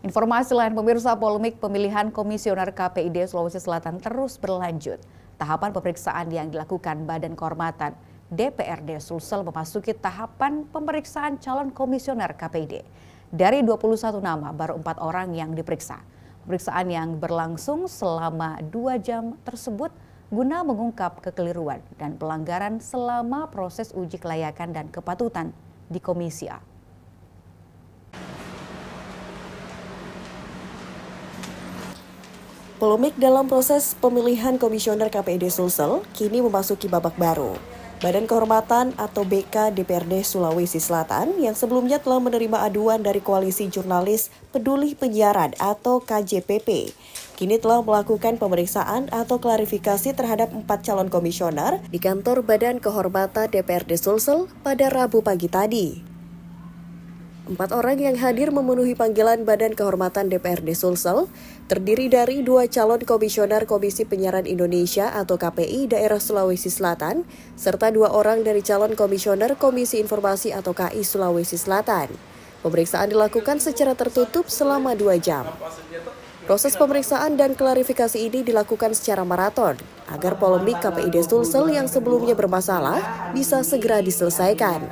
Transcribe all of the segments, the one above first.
Informasi lain pemirsa, polemik pemilihan komisioner KPID Sulawesi Selatan terus berlanjut. Tahapan pemeriksaan yang dilakukan Badan Kehormatan DPRD Sulsel memasuki tahapan pemeriksaan calon komisioner KPID. Dari 21 nama, baru 4 orang yang diperiksa. Pemeriksaan yang berlangsung selama 2 jam tersebut guna mengungkap kekeliruan dan pelanggaran selama proses uji kelayakan dan kepatutan di Komisi A. Polemik dalam proses pemilihan komisioner KPID Sulsel kini memasuki babak baru. Badan Kehormatan atau BK DPRD Sulawesi Selatan yang sebelumnya telah menerima aduan dari Koalisi Jurnalis Peduli Penyiaran atau KJPP, kini telah melakukan pemeriksaan atau klarifikasi terhadap 4 calon komisioner di kantor Badan Kehormatan DPRD Sulsel pada Rabu pagi tadi. 4 orang yang hadir memenuhi panggilan Badan Kehormatan DPRD Sulsel terdiri dari 2 calon komisioner Komisi Penyiaran Indonesia atau KPI daerah Sulawesi Selatan serta 2 orang dari calon komisioner Komisi Informasi atau KI Sulawesi Selatan. Pemeriksaan dilakukan secara tertutup selama 2 jam. Proses pemeriksaan dan klarifikasi ini dilakukan secara maraton agar polemik KPID Sulsel yang sebelumnya bermasalah bisa segera diselesaikan.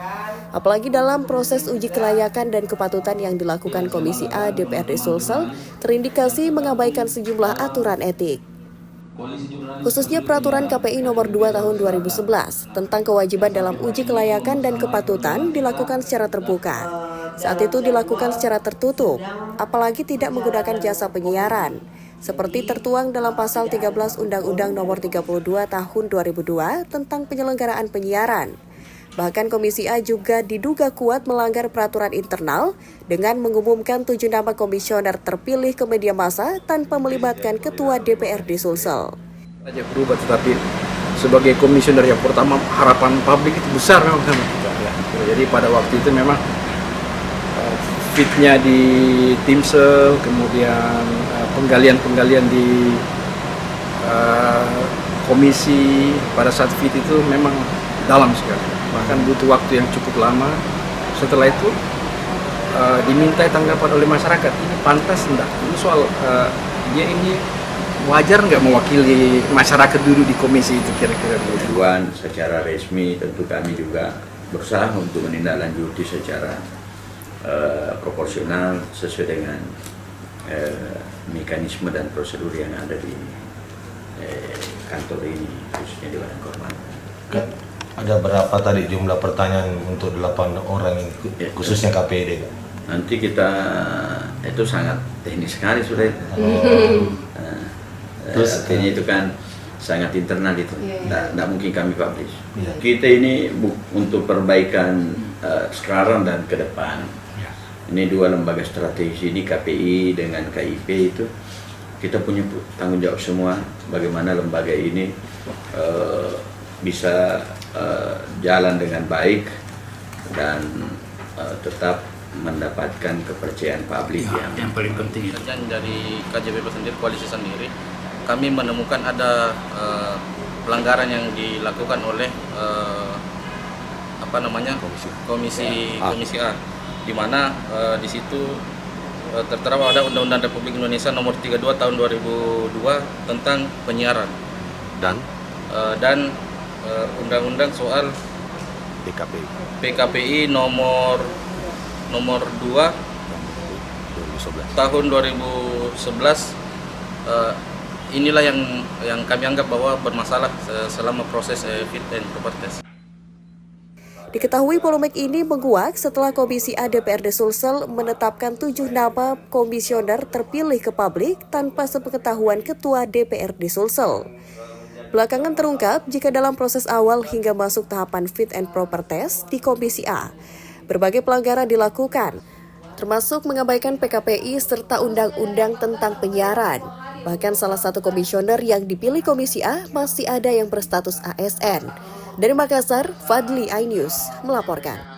Apalagi dalam proses uji kelayakan dan kepatutan yang dilakukan Komisi A DPRD Sulsel terindikasi mengabaikan sejumlah aturan etik. Khususnya peraturan KPI nomor 2 tahun 2011 tentang kewajiban dalam uji kelayakan dan kepatutan dilakukan secara terbuka. Saat itu dilakukan secara tertutup, apalagi tidak menggunakan jasa penyiaran, seperti tertuang dalam pasal 13 Undang-Undang nomor 32 tahun 2002 tentang penyelenggaraan penyiaran. Bahkan Komisi A juga diduga kuat melanggar peraturan internal dengan mengumumkan 7 nama komisioner terpilih ke media massa tanpa melibatkan Ketua DPRD Sulsel. Saja berubah, tetapi sebagai komisioner yang pertama harapan publik itu besar memang sama kita. Ya. Jadi pada waktu itu memang fitnya di Timsel, kemudian penggalian di komisi pada saat fit itu memang dalam sekali. Bahkan butuh waktu yang cukup lama. Setelah itu dimintai tanggapan oleh masyarakat, ini pantas enggak? Ini soal dia ini wajar nggak mewakili masyarakat dulu di komisi itu kira-kira. Tujuan secara resmi tentu kami juga berusaha untuk menindaklanjuti secara proporsional sesuai dengan mekanisme dan prosedur yang ada di kantor ini, khususnya di Badan Kehormatan. Ada berapa tadi jumlah pertanyaan untuk 8 orang ini, khususnya KPID? Nanti kita itu sangat teknis sekali sudah itu. Terus artinya itu kan sangat internal itu, tidak mungkin kami publish. Kita ini untuk perbaikan sekarang dan ke depan. Ini 2 lembaga strategi ini, KPI dengan KIP itu kita punya tanggung jawab semua bagaimana lembaga ini bisa jalan dengan baik dan tetap mendapatkan kepercayaan publik yang paling penting. Dan dari KJPP sendiri, koalisi sendiri, kami menemukan ada pelanggaran yang dilakukan oleh Komisi A, di mana di situ tertera ada Undang-Undang Republik Indonesia nomor 32 tahun 2002 tentang penyiaran dan undang-undang soal PKPI nomor 2 tahun 2011. Inilah yang kami anggap bahwa bermasalah selama proses fit and proper test. Diketahui polemik ini menguak setelah Komisi A DPRD Sulsel menetapkan 7 nama komisioner terpilih ke publik tanpa sepengetahuan Ketua DPRD Sulsel. Belakangan terungkap jika dalam proses awal hingga masuk tahapan fit and proper test di Komisi A, berbagai pelanggaran dilakukan, termasuk mengabaikan PKPI serta undang-undang tentang penyiaran. Bahkan salah satu komisioner yang dipilih Komisi A masih ada yang berstatus ASN. Dari Makassar, Fadli iNews melaporkan.